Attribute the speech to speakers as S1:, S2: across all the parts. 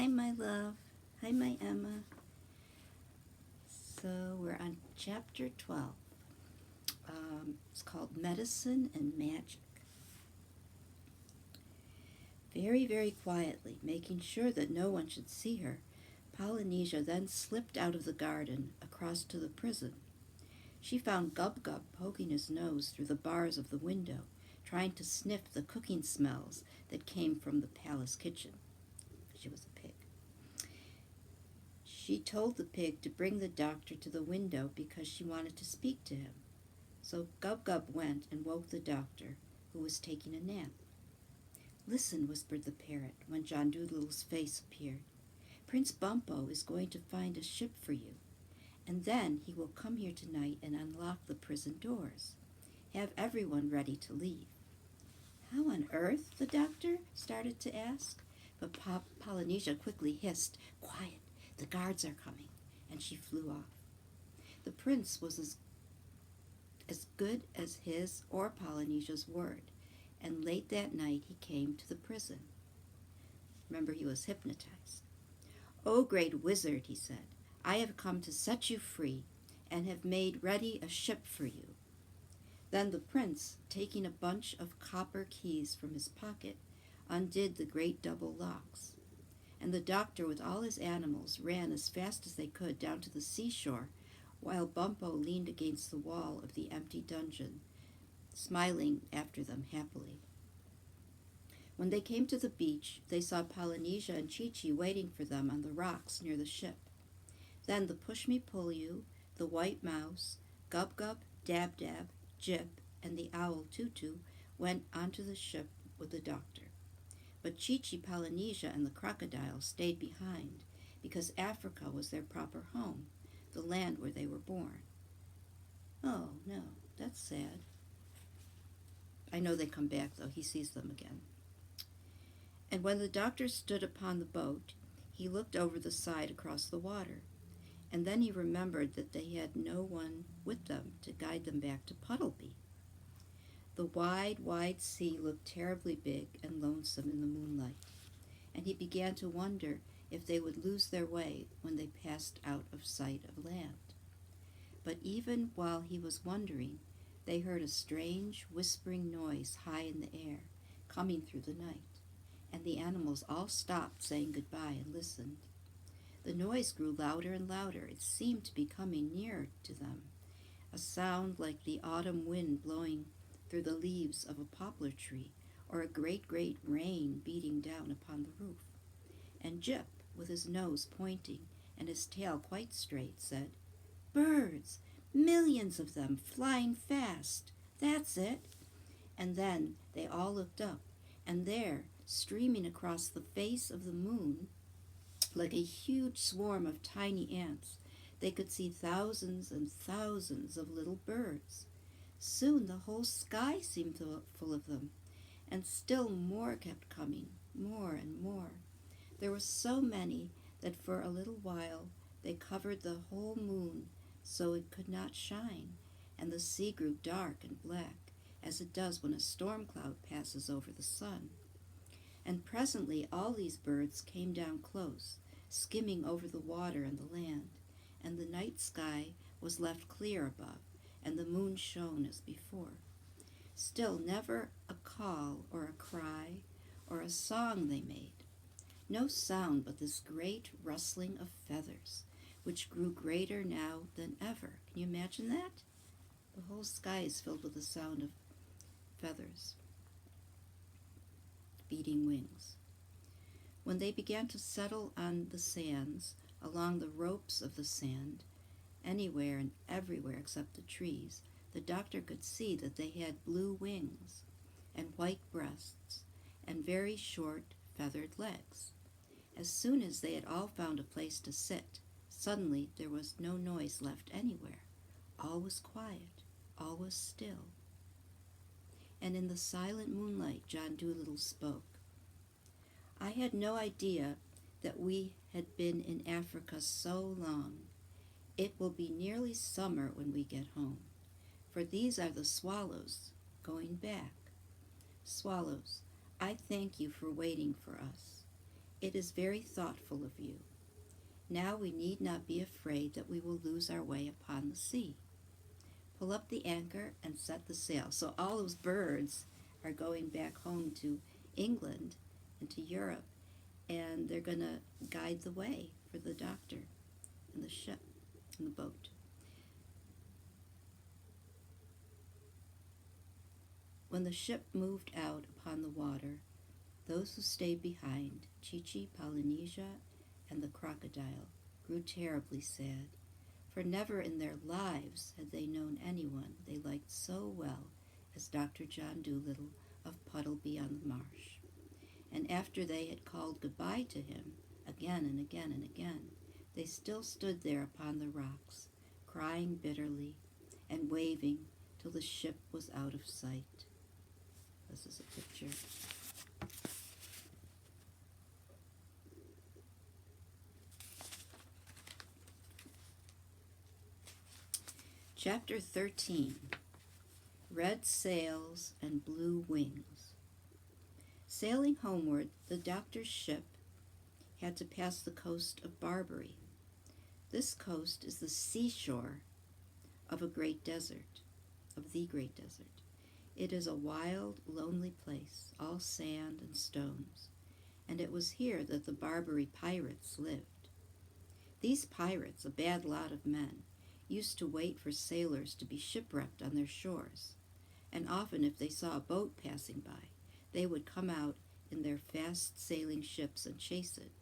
S1: Hi, my love. Hi, my Emma. So we're on chapter 12. It's called Medicine and Magic. Very, very quietly, making sure that no one should see her, Polynesia then slipped out of the garden across to the prison. She found Gub-Gub poking his nose through the bars of the window, trying to sniff the cooking smells that came from the palace kitchen. She was a pig. She told the pig to bring the doctor to the window because she wanted to speak to him. So Gub-Gub went and woke the doctor, who was taking a nap. "Listen," whispered the parrot when John Dolittle's face appeared. "Prince Bumpo is going to find a ship for you, and then he will come here tonight and unlock the prison doors. Have everyone ready to leave." "How on earth?" the doctor started to ask, but Polynesia quickly hissed, "Quiet, the guards are coming," and she flew off. The prince was as good as his or Polynesia's word, and late that night he came to the prison. Remember, he was hypnotized. "O great wizard," he said, "I have come to set you free, and have made ready a ship for you." Then the prince, taking a bunch of copper keys from his pocket, undid the great double locks, and the doctor with all his animals ran as fast as they could down to the seashore, while Bumpo leaned against the wall of the empty dungeon, smiling after them happily. When they came to the beach, they saw Polynesia and Chi-Chi waiting for them on the rocks near the ship. Then the Push-Me-Pull-You, the White Mouse, Gub-Gub, Dab-Dab, Jip, and the owl Tutu went onto the ship with the doctor. But Chi-Chi, Polynesia, and the crocodile stayed behind because Africa was their proper home, the land where they were born. Oh, no, that's sad. I know they come back, though. He sees them again. And when the doctor stood upon the boat, he looked over the side across the water, and then he remembered that they had no one with them to guide them back to Puddleby. The wide, wide sea looked terribly big and lonesome in the moonlight, and he began to wonder if they would lose their way when they passed out of sight of land. But even while he was wondering, they heard a strange, whispering noise high in the air, coming through the night, and the animals all stopped saying goodbye and listened. The noise grew louder and louder. It seemed to be coming nearer to them, a sound like the autumn wind blowing through the leaves of a poplar tree, or a great, great rain beating down upon the roof. And Jip, with his nose pointing and his tail quite straight, said, "Birds! Millions of them, flying fast! That's it!" And then they all looked up, and there, streaming across the face of the moon, like a huge swarm of tiny ants, they could see thousands and thousands of little birds. Soon the whole sky seemed full of them, and still more kept coming, more and more. There were so many that for a little while they covered the whole moon so it could not shine, and the sea grew dark and black, as it does when a storm cloud passes over the sun. And presently all these birds came down close, skimming over the water and the land, and the night sky was left clear above, and the moon shone as before. Still never a call or a cry or a song they made. No sound but this great rustling of feathers, which grew greater now than ever. Can you imagine that? The whole sky is filled with the sound of feathers, beating wings. When they began to settle on the sands, along the ropes of the sand, anywhere and everywhere except the trees, the doctor could see that they had blue wings and white breasts and very short feathered legs. As soon as they had all found a place to sit, suddenly there was no noise left anywhere. All was quiet, all was still. And in the silent moonlight, John Dolittle spoke. "I had no idea that we had been in Africa so long. It will be nearly summer when we get home, for these are the swallows going back. Swallows, I thank you for waiting for us. It is very thoughtful of you. Now we need not be afraid that we will lose our way upon the sea. Pull up the anchor and set the sail." So all those birds are going back home to England and to Europe, and they're going to guide the way for the doctor and the ship and the boat. When the ship moved out upon the water, those who stayed behind, Chi-Chi, Polynesia, and the crocodile, grew terribly sad, for never in their lives had they known anyone they liked so well as Dr. John Dolittle of Puddleby on the Marsh. And after they had called goodbye to him again and again and again, they still stood there upon the rocks, crying bitterly and waving till the ship was out of sight. This is a picture. Chapter 13. Red Sails and Blue Wings. Sailing homeward, the doctor's ship had to pass the coast of Barbary. This coast is the seashore of the great desert. It is a wild, lonely place, all sand and stones, and it was here that the Barbary pirates lived. These pirates, a bad lot of men, used to wait for sailors to be shipwrecked on their shores, and often if they saw a boat passing by, they would come out in their fast-sailing ships and chase it.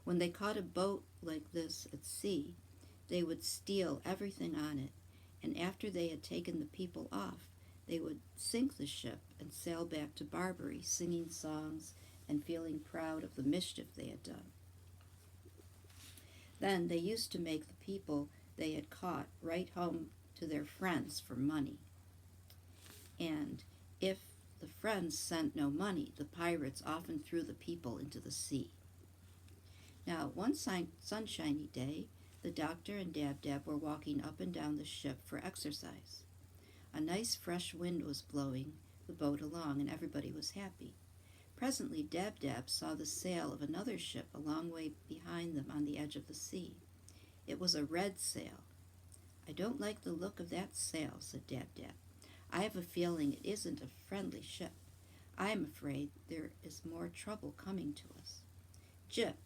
S1: When they caught a boat like this at sea, they would steal everything on it, and after they had taken the people off, they would sink the ship and sail back to Barbary, singing songs and feeling proud of the mischief they had done. Then they used to make the people they had caught write home to their friends for money. And if the friends sent no money, the pirates often threw the people into the sea. Now, one sunshiny day, the doctor and Dab-Dab were walking up and down the ship for exercise. A nice fresh wind was blowing the boat along, and everybody was happy. Presently, Dab-Dab saw the sail of another ship a long way behind them on the edge of the sea. It was a red sail. "I don't like the look of that sail," said Dab-Dab. "I have a feeling it isn't a friendly ship. I am afraid there is more trouble coming to us." Jip,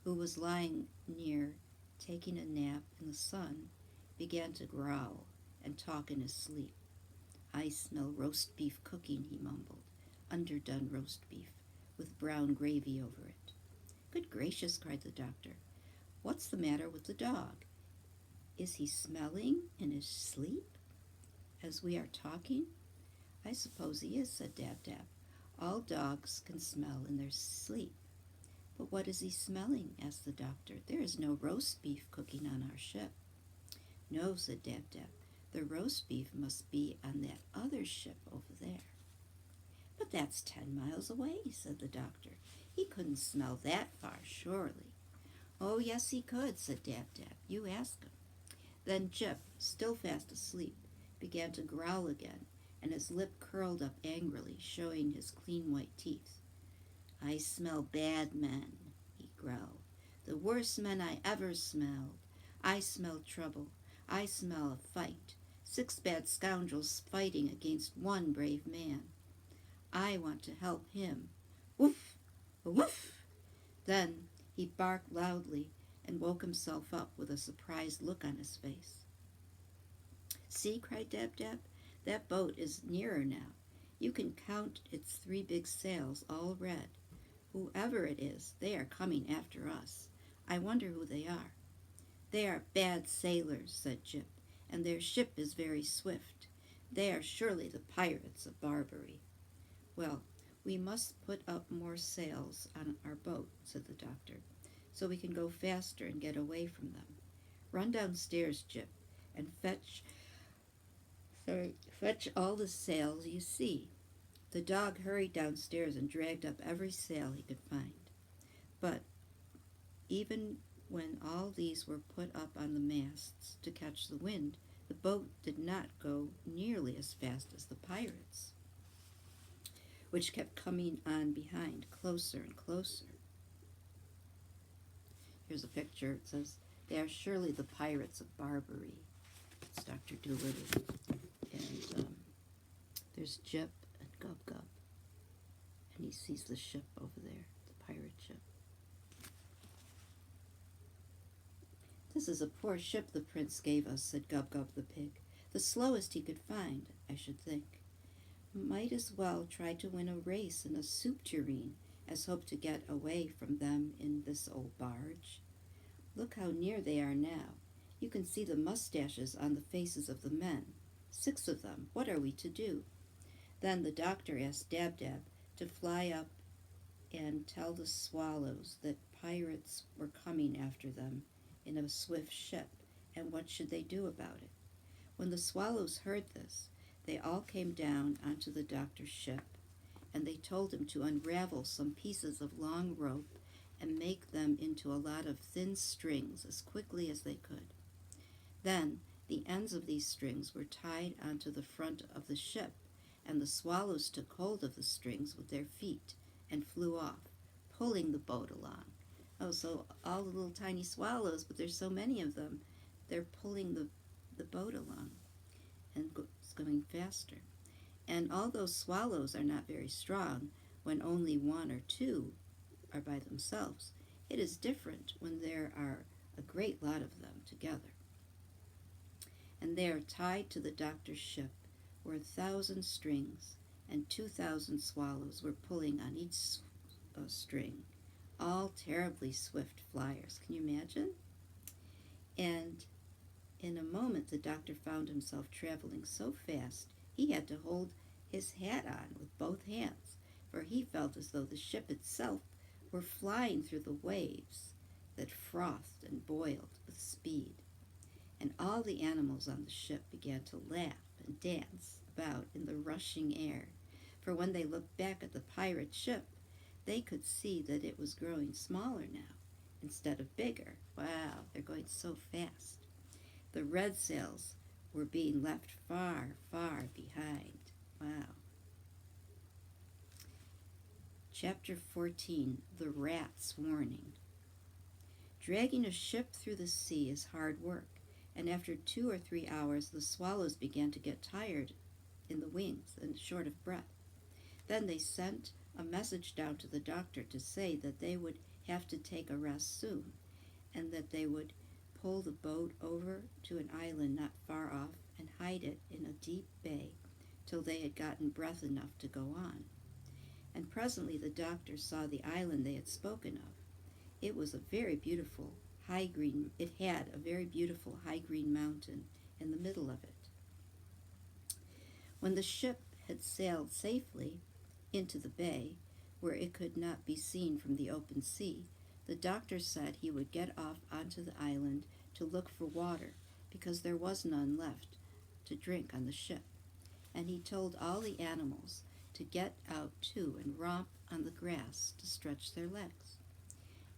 S1: who was lying near taking a nap in the sun, began to growl and talk in his sleep. "I smell roast beef cooking," he mumbled. "Underdone roast beef, with brown gravy over it." "Good gracious," cried the doctor. "What's the matter with the dog? Is he smelling in his sleep as we are talking?" "I suppose he is," said Dab-Dab. "All dogs can smell in their sleep." "But what is he smelling?" asked the doctor. "There is no roast beef cooking on our ship." "No," said Dab-Dab. "The roast beef must be on that other ship over there." "But that's 10 miles away," said the doctor. "He couldn't smell that far, surely." "Oh, yes, he could," said Dab-Dab. "You ask him." Then Jip, still fast asleep, began to growl again, and his lip curled up angrily, showing his clean white teeth. "I smell bad men," he growled. "The worst men I ever smelled. I smell trouble. I smell a fight. 6 bad scoundrels fighting against one brave man. I want to help him. Woof! Woof!" Then he barked loudly and woke himself up with a surprised look on his face. "See," cried Dab-Dab, "that boat is nearer now. You can count its 3 big sails, all red. Whoever it is, they are coming after us. I wonder who they are." "They are bad sailors," said Jip, "and their ship is very swift. They are surely the pirates of Barbary." "Well, we must put up more sails on our boat," said the doctor, "so we can go faster and get away from them. Run downstairs, Jip, and fetch all the sails you see." The dog hurried downstairs and dragged up every sail he could find. But even when all these were put up on the masts to catch the wind, the boat did not go nearly as fast as the pirates. which kept coming on behind, closer and closer. Here's a picture. It says, "They are surely the pirates of Barbary." It's Dr. Dolittle. And there's Jip and Gub Gub. And he sees the ship over there, the pirate ship. "This is a poor ship the prince gave us," said Gub Gub the pig. "The slowest he could find, I should think. Might as well try to win a race in a soup tureen as hope to get away from them in this old barge. Look how near they are now. You can see the mustaches on the faces of the men. 6 of them. What are we to do?" Then the doctor asked Dab Dab to fly up and tell the swallows that pirates were coming after them in a swift ship, and what should they do about it. When the swallows heard this, they all came down onto the doctor's ship, and they told him to unravel some pieces of long rope and make them into a lot of thin strings as quickly as they could. Then the ends of these strings were tied onto the front of the ship, and the swallows took hold of the strings with their feet and flew off, pulling the boat along. Oh, so all the little tiny swallows, but there's so many of them, they're pulling the boat along, and it's going faster. And although swallows are not very strong, when only 1 or 2 are by themselves, it is different when there are a great lot of them together. And there, tied to the doctor's ship, were 1,000 strings, and 2,000 swallows were pulling on each string, all terribly swift flyers. Can you imagine? And in a moment the doctor found himself traveling so fast he had to hold his hat on with both hands, for he felt as though the ship itself were flying through the waves that frothed and boiled with speed. And all the animals on the ship began to laugh and dance about in the rushing air, for when they looked back at the pirate ship, they could see that it was growing smaller now instead of bigger. Wow, they're going so fast. The red sails were being left far, far behind. Wow. Chapter 14, The Rat's Warning. Dragging a ship through the sea is hard work, and after 2 or 3 hours the swallows began to get tired in the wings and short of breath. Then they sent a message down to the doctor to say that they would have to take a rest soon, and that they would pull the boat over to an island not far off and hide it in a deep bay till they had gotten breath enough to go on. And presently the doctor saw the island they had spoken of. It was a very beautiful high green, it had a very beautiful high green mountain in the middle of it. When the ship had sailed safely into the bay, where it could not be seen from the open sea, the doctor said he would get off onto the island to look for water, because there was none left to drink on the ship. And he told all the animals to get out too and romp on the grass to stretch their legs.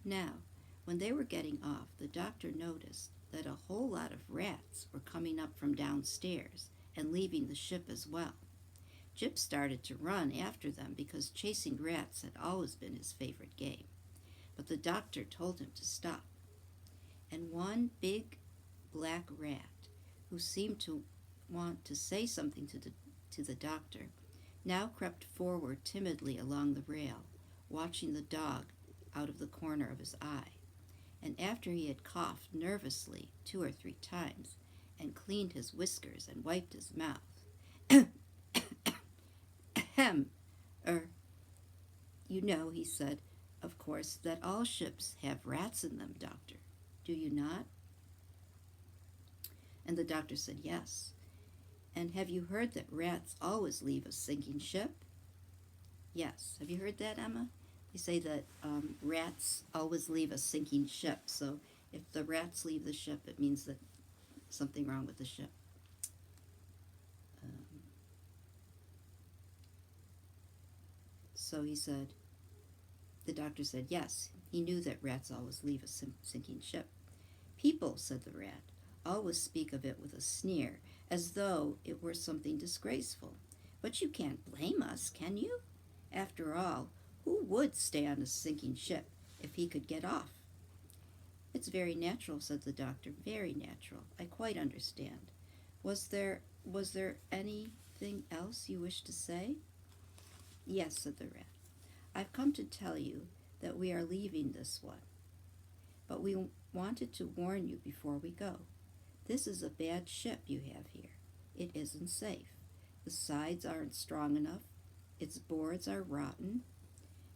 S1: Now, when they were getting off, the doctor noticed that a whole lot of rats were coming up from downstairs and leaving the ship as well. Jip started to run after them because chasing rats had always been his favorite game, but the doctor told him to stop. And one big black rat, who seemed to want to say something to the doctor, now crept forward timidly along the rail, watching the dog out of the corner of his eye. And after he had coughed nervously 2 or 3 times and cleaned his whiskers and wiped his mouth, ahem, you know, he said, of course, that all ships have rats in them, doctor. Do you not? And the doctor said, yes. And have you heard that rats always leave a sinking ship? Yes. Have you heard that, Emma? They say that rats always leave a sinking ship. So if the rats leave the ship, it means that something wrong with the ship. So he said, the doctor said, yes, he knew that rats always leave a sinking ship. People, said the rat, always speak of it with a sneer, as though it were something disgraceful. But you can't blame us, can you? After all, who would stay on a sinking ship if he could get off? It's very natural, said the doctor, very natural. I quite understand. Was there anything else you wish to say? Yes, said the rat. I've come to tell you that we are leaving this one, but we wanted to warn you before we go. This is a bad ship you have here. It isn't safe. The sides aren't strong enough. Its boards are rotten.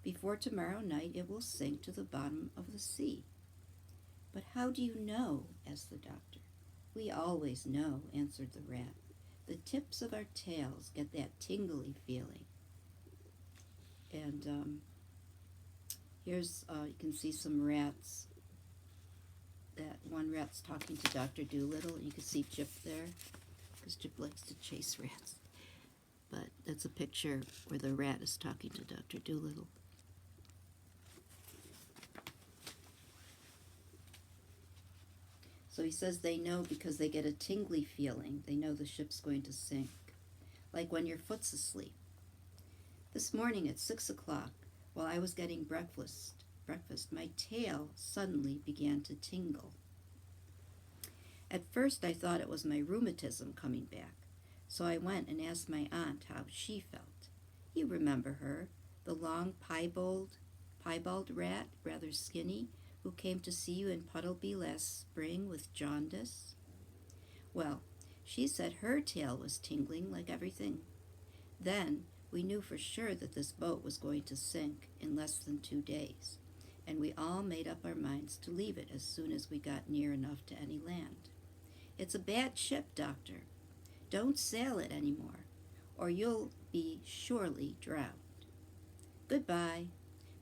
S1: Before tomorrow night it will sink to the bottom of the sea. But how do you know? Asked the doctor. We always know, answered the rat. The tips of our tails get that tingly feeling. And here's, you can see some rats. That one rat's talking to Dr. Dolittle. You can see Chip there, because Chip likes to chase rats. But that's a picture where the rat is talking to Dr. Dolittle. So he says they know because they get a tingly feeling. They know the ship's going to sink, like when your foot's asleep. This morning at 6 o'clock, while I was getting breakfast, my tail suddenly began to tingle. At first I thought it was my rheumatism coming back, so I went and asked my aunt how she felt. You remember her, the long piebald rat, rather skinny, who came to see you in Puddleby last spring with jaundice? Well, she said her tail was tingling like everything. Then we knew for sure that this boat was going to sink in less than 2 days, and we all made up our minds to leave it as soon as we got near enough to any land. It's a bad ship, Doctor. Don't sail it any more, or you'll be surely drowned. Goodbye.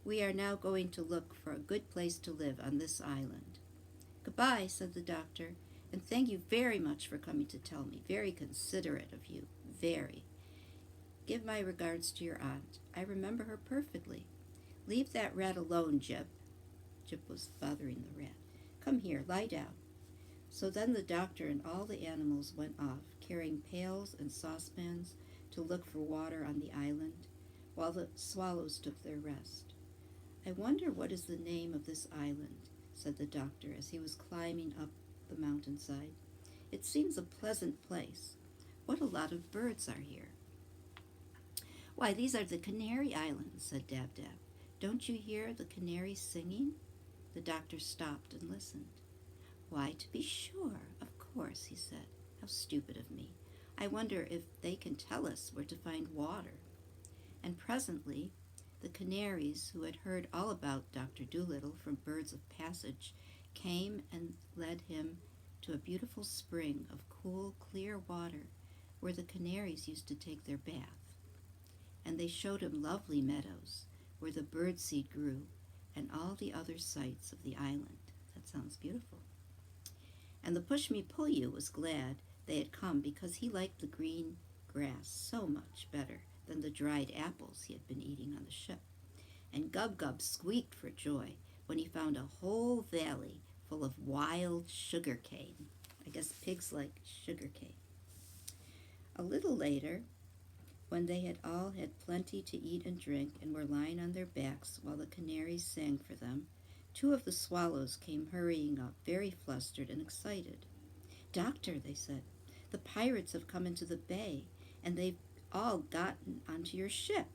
S1: We are now going to look for a good place to live on this island. Goodbye, said the doctor, and thank you very much for coming to tell me. Very considerate of you, very. Give my regards to your aunt. I remember her perfectly. Leave that rat alone, Jip. Jip was bothering the rat. Come here, lie down. So then the doctor and all the animals went off, carrying pails and saucepans to look for water on the island, while the swallows took their rest. I wonder what is the name of this island, said the doctor as he was climbing up the mountainside. It seems a pleasant place. What a lot of birds are here. Why, these are the Canary Islands, said Dab-Dab. Don't you hear the canaries singing? The doctor stopped and listened. Why, to be sure, of course, he said. How stupid of me. I wonder if they can tell us where to find water. And presently, the canaries, who had heard all about Dr. Dolittle from birds of passage, came and led him to a beautiful spring of cool, clear water where the canaries used to take their bath. And they showed him lovely meadows where the birdseed grew and all the other sights of the island. That sounds beautiful. And the Push-Me-Pull-You was glad they had come because he liked the green grass so much better than the dried apples he had been eating on the ship. And Gub-Gub squeaked for joy when he found a whole valley full of wild sugar cane. I guess pigs like sugar cane. A little later, when they had all had plenty to eat and drink and were lying on their backs while the canaries sang for them, 2 of the swallows came hurrying up, very flustered and excited. Doctor, they said, the pirates have come into the bay, and they've all gotten onto your ship.